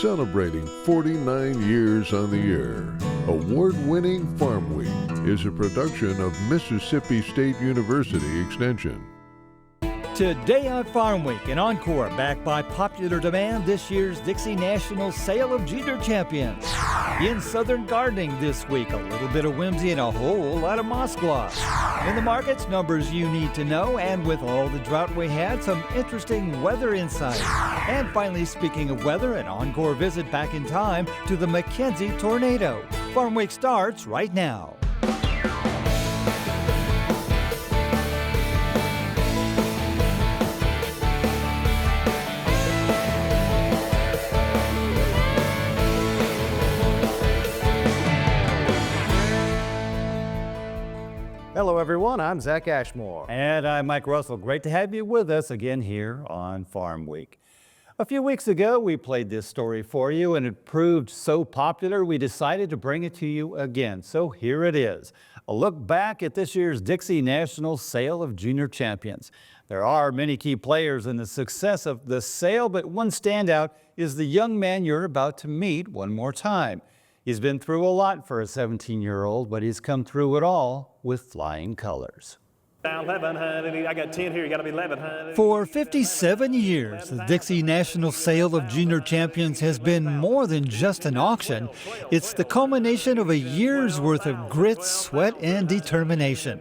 celebrating 49 years on the air. Award-winning Farm Week is a production of Mississippi State University Extension. Today on Farm Week, an encore backed by popular demand, this year's DIXIE National Sale of Junior Champions. In Southern Gardening this week, a little bit of whimsy and a whole lot of moss gloss. In the markets, numbers you need to know, and with all the drought we had, some interesting weather insight. And finally, speaking of weather, an encore visit back in time to the McKenzie tornado. Farm Week starts right now. Hello everyone, I'm Zach Ashmore. And I'm Mike Russell. Great to have you with us again here on Farm Week. A few weeks ago, we played this story for you and it proved so popular we decided to bring it to you again. So here it is, a look back at this year's DIXIE National Sale of Junior Champions. There are many key players in the success of the sale, but one standout is the young man you're about to meet one more time. He's been through a lot for a 17-year-old, but he's come through it all with flying colors. 1100, I got 10 here, you gotta be 1100. For 57 years, the DIXIE National Sale of Junior Champions has been more than just an auction. It's the culmination of a year's worth of grit, sweat, and determination.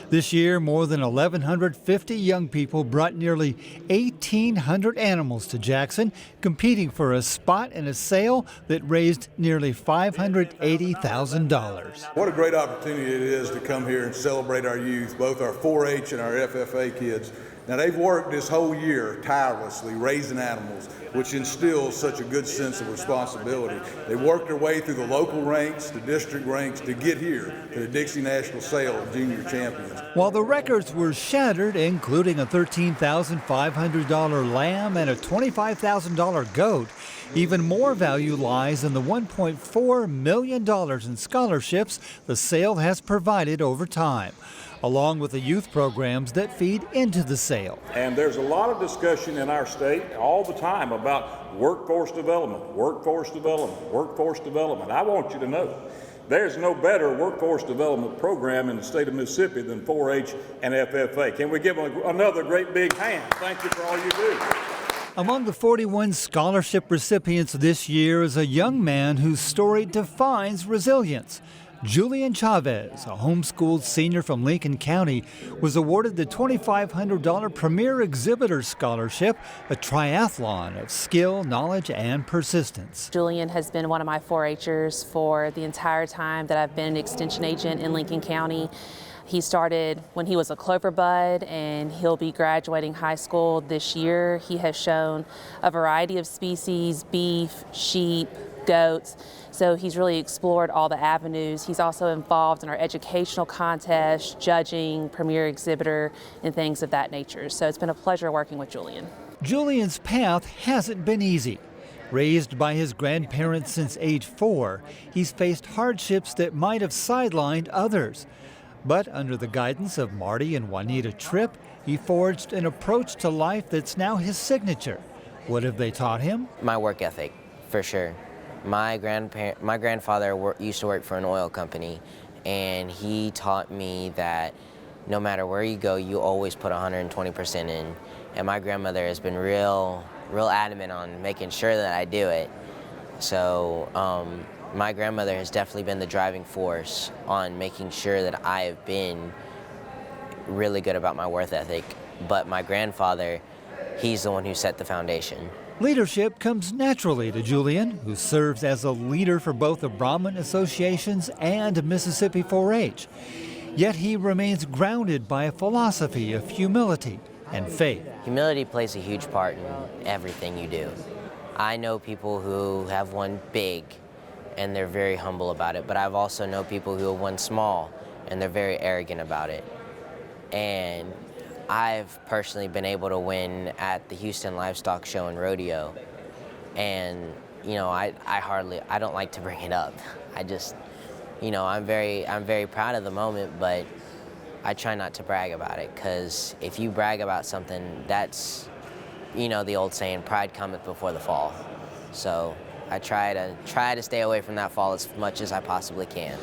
This year, more than 1,150 young people brought nearly 1,800 animals to Jackson, competing for a spot in a sale that raised nearly $580,000. What a great opportunity it is to come here and celebrate our youth, both our 4-H and our FFA kids. Now they've worked this whole year tirelessly raising animals, which instills such a good sense of responsibility. They worked their way through the local ranks, the district ranks to get here to the DIXIE National Sale of Junior Champions. While the records were shattered, including a $13,500 lamb and a $25,000 goat, even more value lies in the $1.4 million in scholarships the sale has provided over time, along with the youth programs that feed into the sale. And there's a lot of discussion in our state all the time about workforce development, workforce development, workforce development. I want you to know there's no better workforce development program in the state of Mississippi than 4-H and FFA. Can we give them another great big hand? Thank you for all you do. Among the 41 scholarship recipients this year is a young man whose story defines resilience. Julian Chavez, a homeschooled senior from Lincoln County, was awarded the $2,500 Premier Exhibitor Scholarship, a triathlon of skill, knowledge, and persistence. Julian has been one of my 4-H'ers for the entire time that I've been an extension agent in Lincoln County. He started when he was a clover bud, and he'll be graduating high school this year. He has shown a variety of species, beef, sheep, goats. So he's really explored all the avenues. He's also involved in our educational contests, judging, premier exhibitor, and things of that nature. So it's been a pleasure working with Julian. Julian's path hasn't been easy. Raised by his grandparents since age 4, he's faced hardships that might have sidelined others. But under the guidance of Marty and Juanita Tripp, he forged an approach to life that's now his signature. What have they taught him? My work ethic, for sure. My grandfather used to work for an oil company, and he taught me that no matter where you go, you always put 120% in. And my grandmother has been real adamant on making sure that I do it. So my grandmother has definitely been the driving force on making sure that I have been really good about my work ethic. But my grandfather, he's the one who set the foundation. Leadership comes naturally to Julian, who serves as a leader for both the Brahmin associations and Mississippi 4-H. Yet he remains grounded by a philosophy of humility and faith. Humility plays a huge part in everything you do. I know people who have won big and they're very humble about it, but I've also known people who have won small and they're very arrogant about it. And I've personally been able to win at the Houston Livestock Show and Rodeo, and you know, I don't like to bring it up. I just, you know, I'm very proud of the moment, but I try not to brag about it, because if you brag about something, that's, you know, the old saying, pride cometh before the fall. So I try to stay away from that fall as much as I possibly can.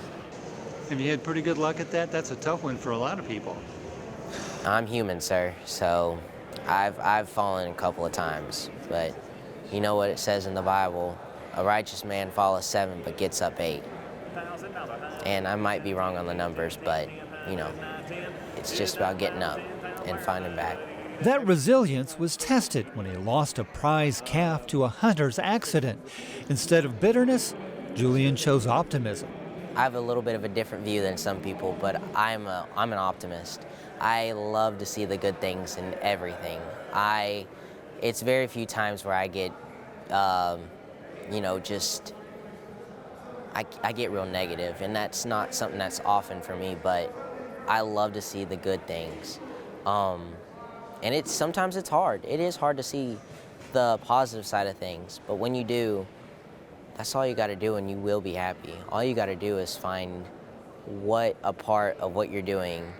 Have you had pretty good luck at that? That's a tough one for a lot of people. I'm human, sir, so I've fallen a couple of times, but you know what it says in the Bible, a righteous man falleth 7 but gets up 8. And I might be wrong on the numbers, but you know, it's just about getting up and finding back. That resilience was tested when he lost a prize calf to a hunter's accident. Instead of bitterness, Julian chose optimism. I have a little bit of a different view than some people, but I'm an optimist. I love to see the good things in everything. It's very few times where I get, you know, just, I get real negative, and that's not something that's often for me, but I love to see the good things. And sometimes it's hard. It is hard to see the positive side of things, but when you do, that's all you got to do and you will be happy. All you got to do is find what a part of what you're doing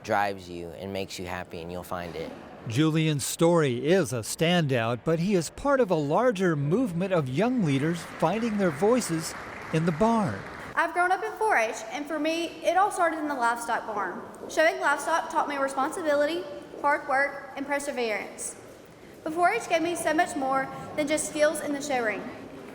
drives you and makes you happy, and you'll find it. Julian's story is a standout, but he is part of a larger movement of young leaders finding their voices in the barn. I've grown up in 4-H, and for me, it all started in the livestock barn. Showing livestock taught me responsibility, hard work, and perseverance. But 4-H gave me so much more than just skills in the show ring.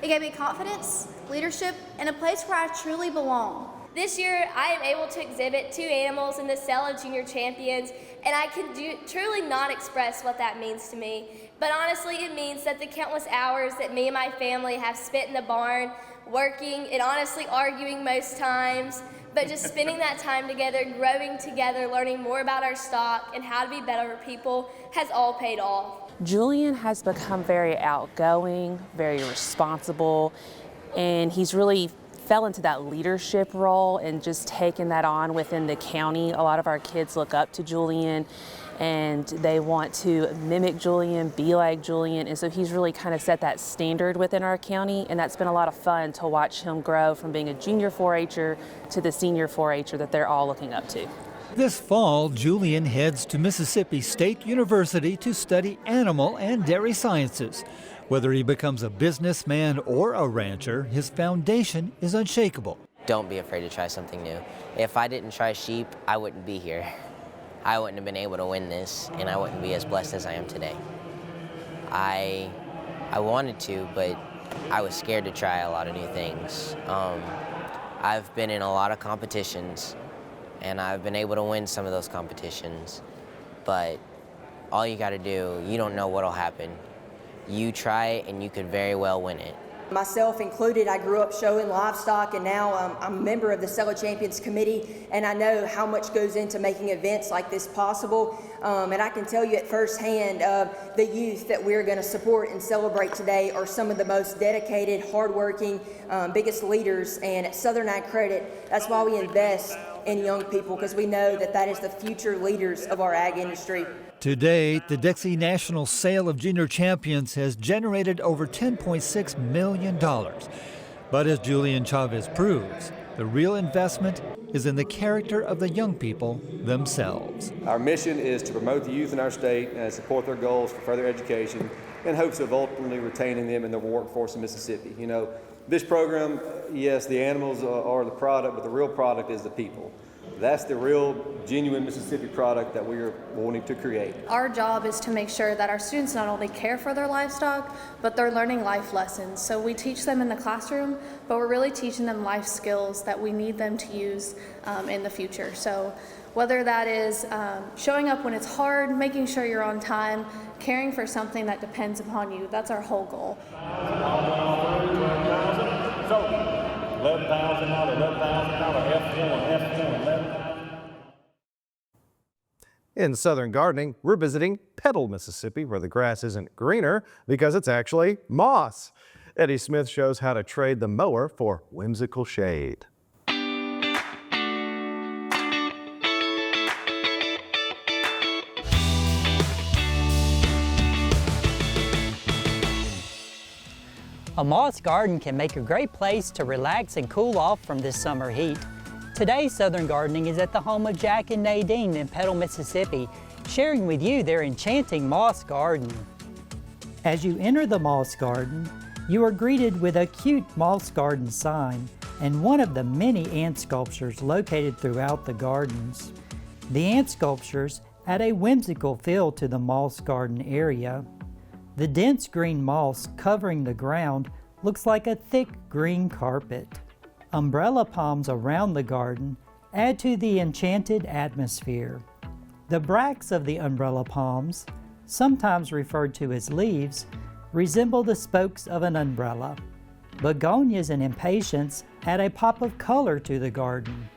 It gave me confidence, leadership, and a place where I truly belong. This year, I am able to exhibit 2 animals in the Cell of Junior Champions, and I can truly not express what that means to me. But honestly, it means that the countless hours that me and my family have spent in the barn, working and honestly arguing most times, but just spending that time together, growing together, learning more about our stock and how to be better people has all paid off. Julian has become very outgoing, very responsible, and he's really fell into that leadership role and just taken that on within the county. A lot of our kids look up to Julian and they want to mimic Julian, be like Julian, and so he's really kind of set that standard within our county, and that's been a lot of fun to watch him grow from being a junior 4-H'er to the senior 4-H'er that they're all looking up to. This fall, Julian heads to Mississippi State University to study animal and dairy sciences. Whether he becomes a businessman or a rancher, his foundation is unshakable. Don't be afraid to try something new. If I didn't try sheep, I wouldn't be here. I wouldn't have been able to win this, and I wouldn't be as blessed as I am today. I wanted to, but I was scared to try a lot of new things. I've been in a lot of competitions, and I've been able to win some of those competitions, but all you gotta do, you don't know what'll happen. You try it, and you could very well win it. Myself included, I grew up showing livestock, and now I'm a member of the Cell of Champions Committee, and I know how much goes into making events like this possible. And I can tell you at firsthand, the youth that we're going to support and celebrate today are some of the most dedicated, hardworking, biggest leaders. And at Southern Ag Credit, that's why we invest in young people, because we know that that is the future leaders of our ag industry. To date, the DIXIE National Sale of Junior Champions has generated over $10.6 million. But as Julian Chavez proves, the real investment is in the character of the young people themselves. Our mission is to promote the youth in our state and support their goals for further education in hopes of ultimately retaining them in the workforce in Mississippi. You know, this program, yes, the animals are the product, but the real product is the people. That's the real, genuine Mississippi product that we are wanting to create. Our job is to make sure that our students not only care for their livestock, but they're learning life lessons. So we teach them in the classroom, but we're really teaching them life skills that we need them to use in the future. So whether that is showing up when it's hard, making sure you're on time, caring for something that depends upon you, that's our whole goal. So, $11,000, F1. In Southern Gardening, we're visiting Petal, Mississippi, where the grass isn't greener because it's actually moss. Eddie Smith shows how to trade the mower for whimsical shade. A moss garden can make a great place to relax and cool off from this summer heat. Today's Southern Gardening is at the home of Jack and Nadine in Petal, Mississippi, sharing with you their enchanting moss garden. As you enter the moss garden, You are greeted with a cute moss garden sign and one of the many ant sculptures located throughout the gardens. The ant sculptures add a whimsical feel to the moss garden area. The dense green moss covering the ground looks like a thick green carpet. Umbrella palms around the garden add to the enchanted atmosphere. The bracts of the umbrella palms, sometimes referred to as leaves, resemble the spokes of an umbrella. Begonias and impatiens add a pop of color to the garden.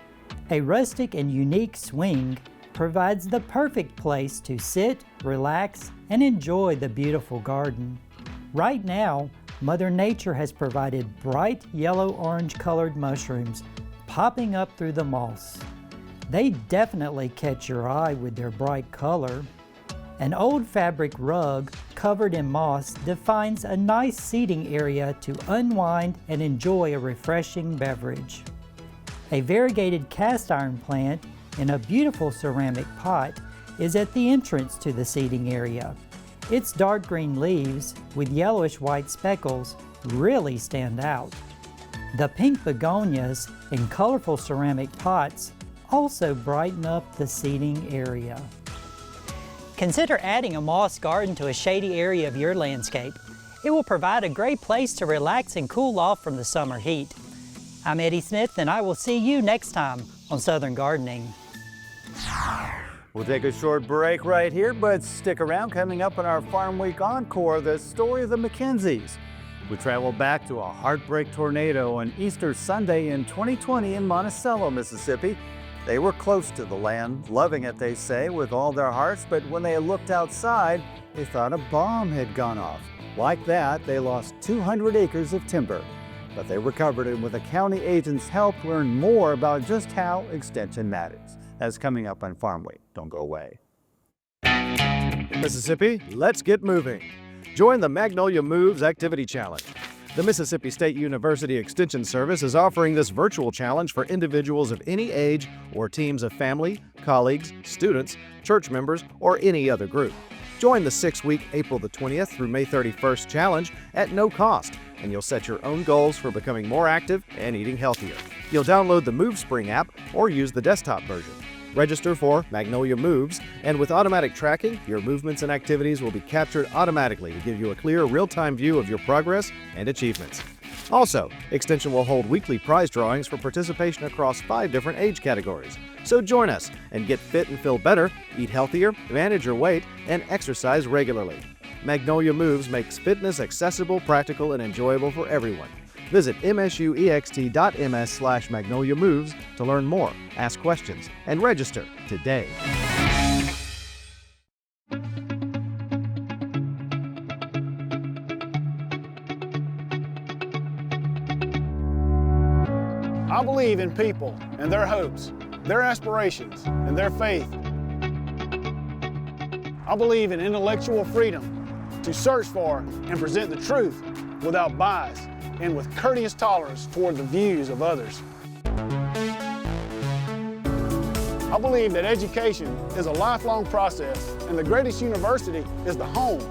A rustic and unique swing provides the perfect place to sit, relax, and enjoy the beautiful garden. Right now, Mother Nature has provided bright yellow-orange colored mushrooms popping up through the moss. They definitely catch your eye with their bright color. An old fabric rug covered in moss defines a nice seating area to unwind and enjoy a refreshing beverage. A variegated cast iron plant in a beautiful ceramic pot is at the entrance to the seating area. Its dark green leaves with yellowish white speckles really stand out. The pink begonias in colorful ceramic pots also brighten up the seating area. Consider adding a moss garden to a shady area of your landscape. It will provide a great place to relax and cool off from the summer heat. I'm Eddie Smith, and I will see you next time on Southern Gardening. We'll take a short break right here, but stick around. Coming up on our Farm Week Encore, the story of the McKenzies. We travel back to a heartbreak tornado on Easter Sunday in 2020 in Monticello, Mississippi. They were close to the land, loving it, they say, with all their hearts, but when they looked outside, they thought a bomb had gone off. Like that, they lost 200 acres of timber. But they recovered, and with the county agent's help, learned more about just how extension matters. That's coming up on Farm Week. Don't go away. Mississippi, let's get moving. Join the Magnolia Moves Activity Challenge. The Mississippi State University Extension Service is offering this virtual challenge for individuals of any age or teams of family, colleagues, students, church members, or any other group. Join the 6-week April the 20th through May 31st challenge at no cost, and you'll set your own goals for becoming more active and eating healthier. You'll download the MoveSpring app or use the desktop version. Register for Magnolia Moves, and with automatic tracking, your movements and activities will be captured automatically to give you a clear, real-time view of your progress and achievements. Also, Extension will hold weekly prize drawings for participation across 5 different age categories. So join us and get fit and feel better, eat healthier, manage your weight, and exercise regularly. Magnolia Moves makes fitness accessible, practical, and enjoyable for everyone. Visit msuext.ms/Magnolia Moves to learn more, ask questions, and register today. I believe in people and their hopes, their aspirations, and their faith. I believe in intellectual freedom to search for and present the truth without bias and with courteous tolerance toward the views of others. I believe that education is a lifelong process, and the greatest university is the home.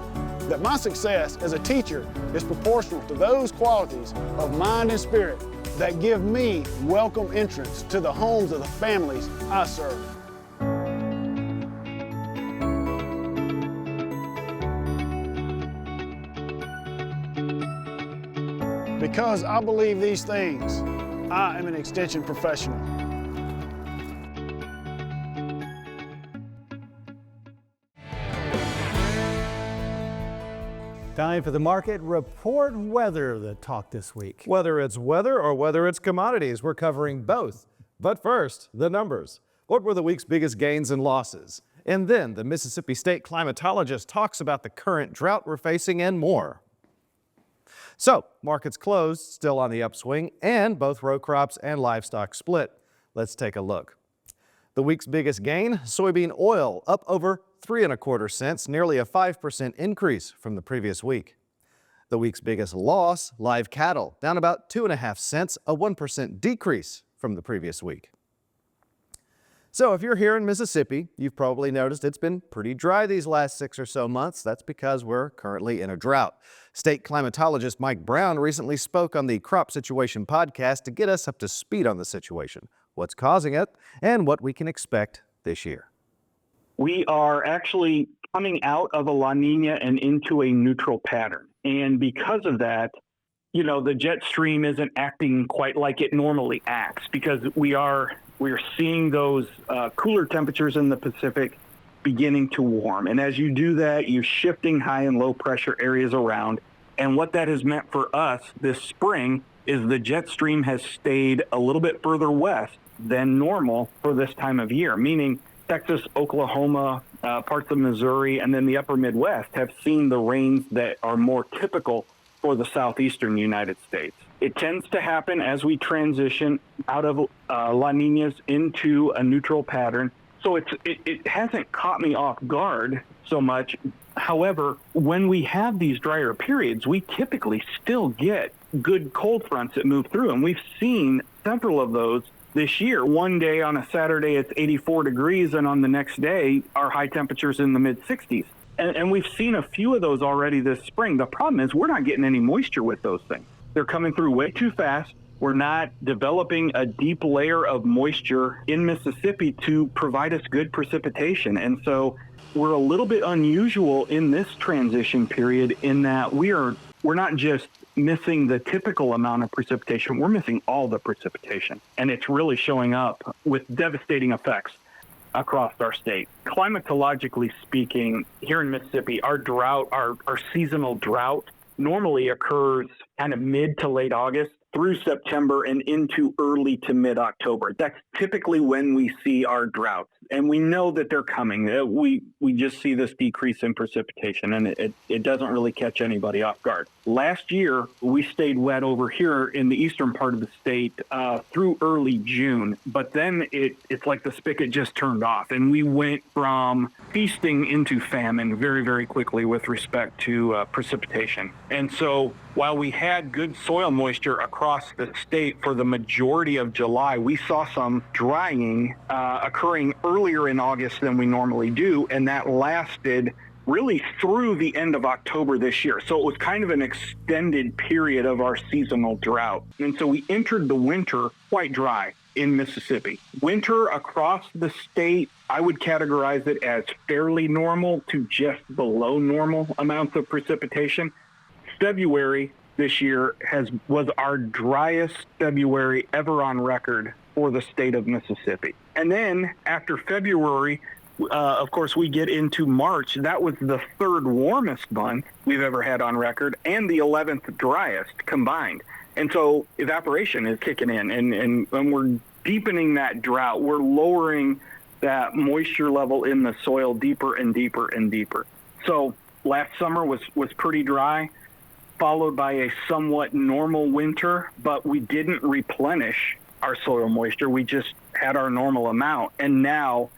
That my success as a teacher is proportional to those qualities of mind and spirit that give me welcome entrance to the homes of the families I serve. Because I believe these things, I am an Extension professional. Time for the market report weather, the talk this week. Whether it's weather or whether it's commodities, we're covering both. But first, the numbers. What were the week's biggest gains and losses? And then the Mississippi State climatologist talks about the current drought we're facing and more. So, markets closed, still on the upswing, and both row crops and livestock split. Let's take a look. The week's biggest gain, soybean oil, up over 3¼ cents, nearly a 5% increase from the previous week. The week's biggest loss, live cattle, down about 2½ cents, a 1% decrease from the previous week. So if you're here in Mississippi, you've probably noticed it's been pretty dry these last 6 or so months. That's because we're currently in a drought. State climatologist Mike Brown recently spoke on the Crop Situation podcast to get us up to speed on the situation, what's causing it, and what we can expect this year. We are actually coming out of a La Nina and into a neutral pattern. And because of that, the jet stream isn't acting quite like it normally acts because we're seeing those cooler temperatures in the Pacific beginning to warm. And as you do that, you're shifting high and low pressure areas around. And what that has meant for us this spring is the jet stream has stayed a little bit further west than normal for this time of year, meaning Texas, Oklahoma, parts of Missouri, and then the upper Midwest have seen the rains that are more typical for the southeastern United States. It tends to happen as we transition out of La Ninas into a neutral pattern. So it hasn't caught me off guard so much. However, when we have these drier periods, we typically still get good cold fronts that move through. And we've seen several of those this year. One day on a Saturday, it's 84 degrees. And on the next day, our high temperatures in the mid 60s. And we've seen a few of those already this spring. The problem is we're not getting any moisture with those things. They're coming through way too fast. We're not developing a deep layer of moisture in Mississippi to provide us good precipitation. And so we're a little bit unusual in this transition period in that we're not just missing the typical amount of precipitation, we're missing all the precipitation. And it's really showing up with devastating effects across our state. Climatologically speaking, here in Mississippi, our drought, our seasonal drought normally occurs kind of mid to late August through September and into early to mid-October. That's typically when we see our droughts. And we know that they're coming. We just see this decrease in precipitation, and it doesn't really catch anybody off guard. Last year, we stayed wet over here in the eastern part of the state through early June. But then it's like the spigot just turned off, and we went from feasting into famine very, very quickly with respect to precipitation. And so while we had good soil moisture across the state for the majority of July, we saw some drying occurring earlier in August than we normally do, and that lasted really through the end of October this year. So it was kind of an extended period of our seasonal drought. And so we entered the winter quite dry in Mississippi. Winter across the state, I would categorize it as fairly normal to just below normal amounts of precipitation. February this year was our driest February ever on record for the state of Mississippi. And then after February, of course, we get into March. That was the third warmest month we've ever had on record and the 11th driest combined. And so evaporation is kicking in, and we're deepening that drought. We're lowering that moisture level in the soil deeper and deeper and deeper. So last summer was pretty dry, followed by a somewhat normal winter, but we didn't replenish our soil moisture. We just had our normal amount. And now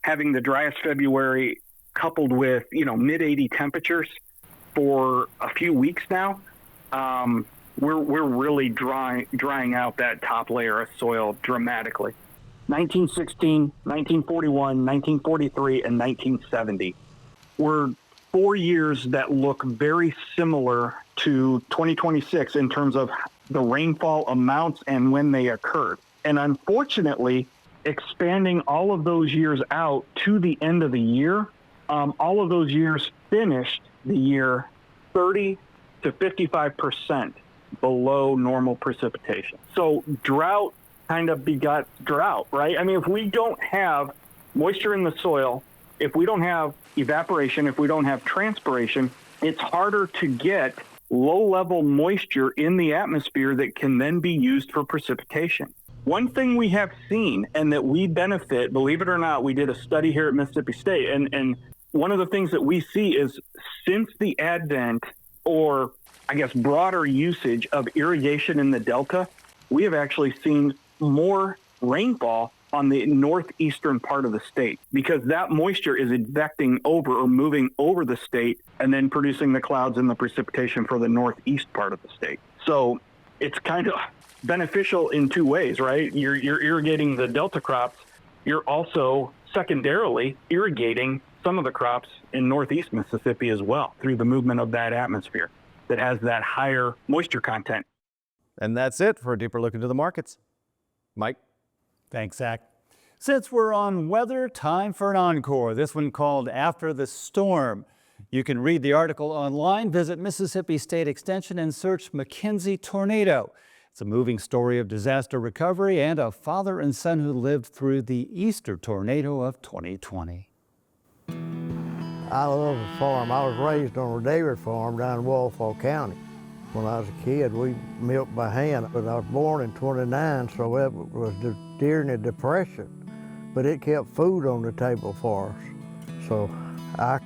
having the driest February coupled with, mid 80 temperatures for a few weeks now, we're really drying out that top layer of soil dramatically. 1916, 1941, 1943, and 1970 were 4 years that look very similar to 2026 in terms of the rainfall amounts and when they occurred. And unfortunately, expanding all of those years out to the end of the year, all of those years finished the year 30 to 55% below normal precipitation. So drought kind of begot drought, right? I mean, if we don't have moisture in the soil, if we don't have evaporation, if we don't have transpiration, it's harder to get low-level moisture in the atmosphere that can then be used for precipitation. One thing we have seen and that we benefit, believe it or not, we did a study here at Mississippi State, and one of the things that we see is since the advent, or I guess broader usage of irrigation in the Delta, we have actually seen more rainfall on the northeastern part of the state because that moisture is advecting over or moving over the state and then producing the clouds and the precipitation for the northeast part of the state. So it's kind of beneficial in two ways, right? You're irrigating the Delta crops, you're also secondarily irrigating some of the crops in northeast Mississippi as well through the movement of that atmosphere that has that higher moisture content. And that's it for a deeper look into the markets. Mike? Thanks, Zach. Since we're on weather, time for an encore. This one called After the Storm. You can read the article online, visit Mississippi State Extension and search McKenzie tornado. It's a moving story of disaster recovery and a father and son who lived through the Easter tornado of 2020. I love the farm. I was raised on a dairy farm down in Walthall County. When I was a kid, we milked by hand, but I was born in '29, so it was during the Depression. But it kept food on the table for us, so I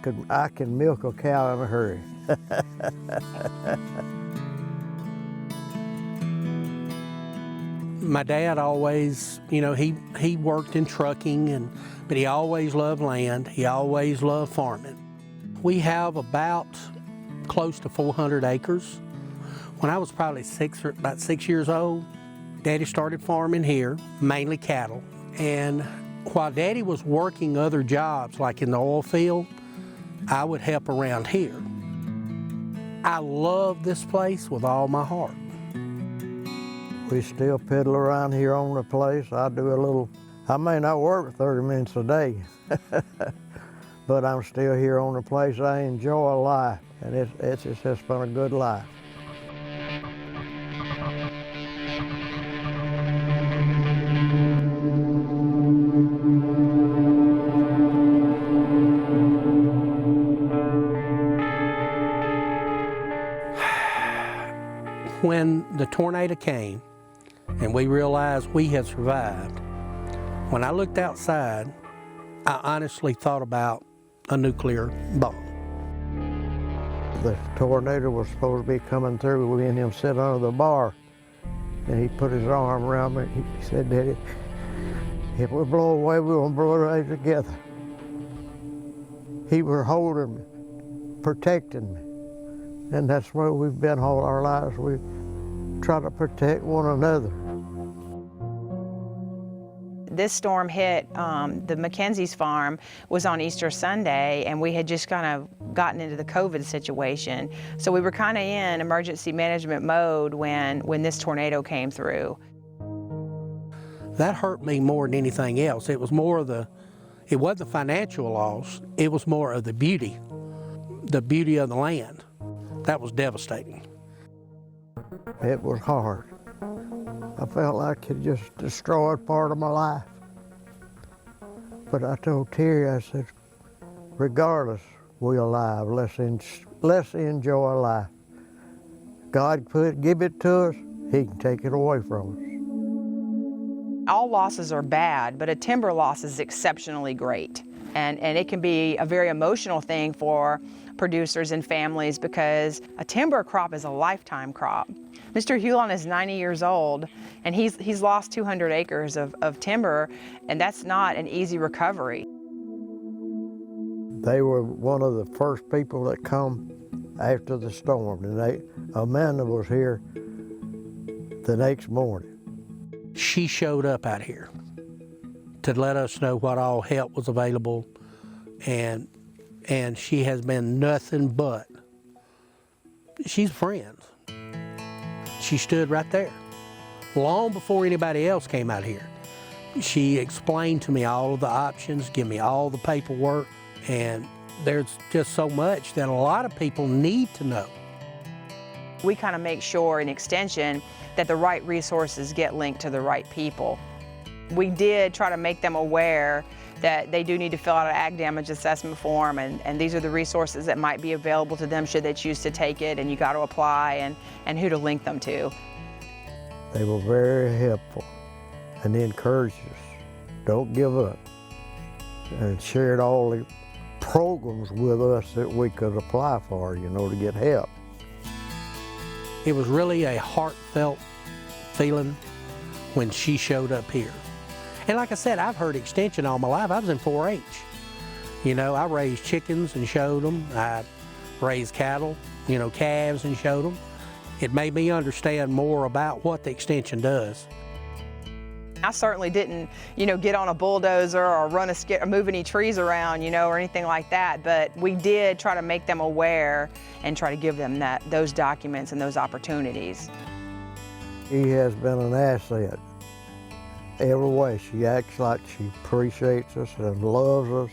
can milk a cow in a hurry. My dad always, he worked in trucking, but he always loved land. He always loved farming. We have about close to 400 acres. When I was probably about 6 years old, Daddy started farming here, mainly cattle. And while Daddy was working other jobs, like in the oil field, I would help around here. I love this place with all my heart. We still piddle around here on the place. I may not work 30 minutes a day, but I'm still here on the place. I enjoy life, and it's just been a good life. When the tornado came and we realized we had survived, when I looked outside, I honestly thought about a nuclear bomb. The tornado was supposed to be coming through. We and him sitting under the bar, and he put his arm around me. He said, "Daddy, if we blow away, we're gonna blow it away together." He was holding me, protecting me. And that's where we've been all our lives. We try to protect one another. This storm hit the McKenzie's farm was on Easter Sunday, and we had just kind of gotten into the COVID situation. So we were kind of in emergency management mode when this tornado came through. That hurt me more than anything else. It was more of it wasn't the financial loss, it was more of the beauty of the land. That was devastating. It was hard. I felt like it just destroyed part of my life. But I told Terry, I said, regardless, we're alive. Let's enjoy life. God give it to us, He can take it away from us. All losses are bad, but a timber loss is exceptionally great. And it can be a very emotional thing for producers and families because a timber crop is a lifetime crop. Mr. Hulon is 90 years old, and he's lost 200 acres of timber, and that's not an easy recovery. They were one of the first people that come after the storm, and Amanda was here the next morning. She showed up out here to let us know what all help was available, and she has been nothing but, she's a friend. She stood right there, long before anybody else came out here. She explained to me all of the options, give me all the paperwork, and there's just so much that a lot of people need to know. We kind of make sure in Extension that the right resources get linked to the right people. We did try to make them aware that they do need to fill out an ag damage assessment form, and these are the resources that might be available to them should they choose to take it, and you got to apply, and who to link them to. They were very helpful, and they encouraged us, don't give up, and shared all the programs with us that we could apply for, to get help. It was really a heartfelt feeling when she showed up here. And like I said, I've heard Extension all my life. I was in 4-H. I raised chickens and showed them. I raised cattle, calves and showed them. It made me understand more about what the Extension does. I certainly didn't, get on a bulldozer or or move any trees around, or anything like that. But we did try to make them aware and try to give them those documents and those opportunities. She has been an asset every way. She acts like she appreciates us and loves us.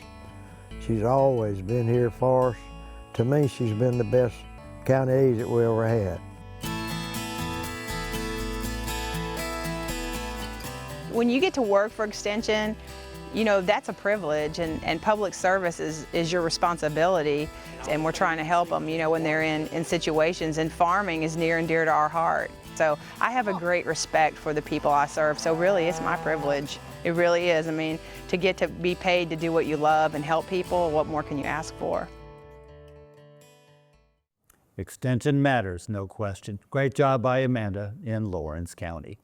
She's always been here for us. To me, she's been the best county agent we ever had. When you get to work for Extension, that's a privilege, and public service is your responsibility, and we're trying to help them, when they're in situations, and farming is near and dear to our heart. So I have a great respect for the people I serve, so really it's my privilege. It really is. I mean, to get to be paid to do what you love and help people, what more can you ask for? Extension matters, no question. Great job by Amanda in Lawrence County.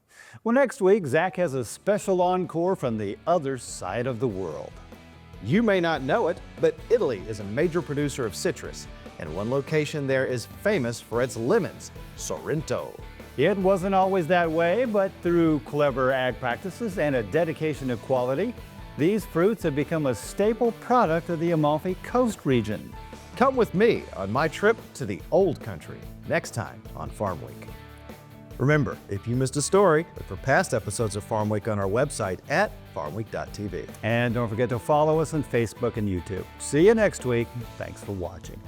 Well, next week, Zach has a special encore from the other side of the world. You may not know it, but Italy is a major producer of citrus, and one location there is famous for its lemons, Sorrento. It wasn't always that way, but through clever ag practices and a dedication to quality, these fruits have become a staple product of the Amalfi Coast region. Come with me on my trip to the old country next time on Farm Week. Remember, if you missed a story, look for past episodes of Farm Week on our website at farmweek.tv. And don't forget to follow us on Facebook and YouTube. See you next week. Thanks for watching.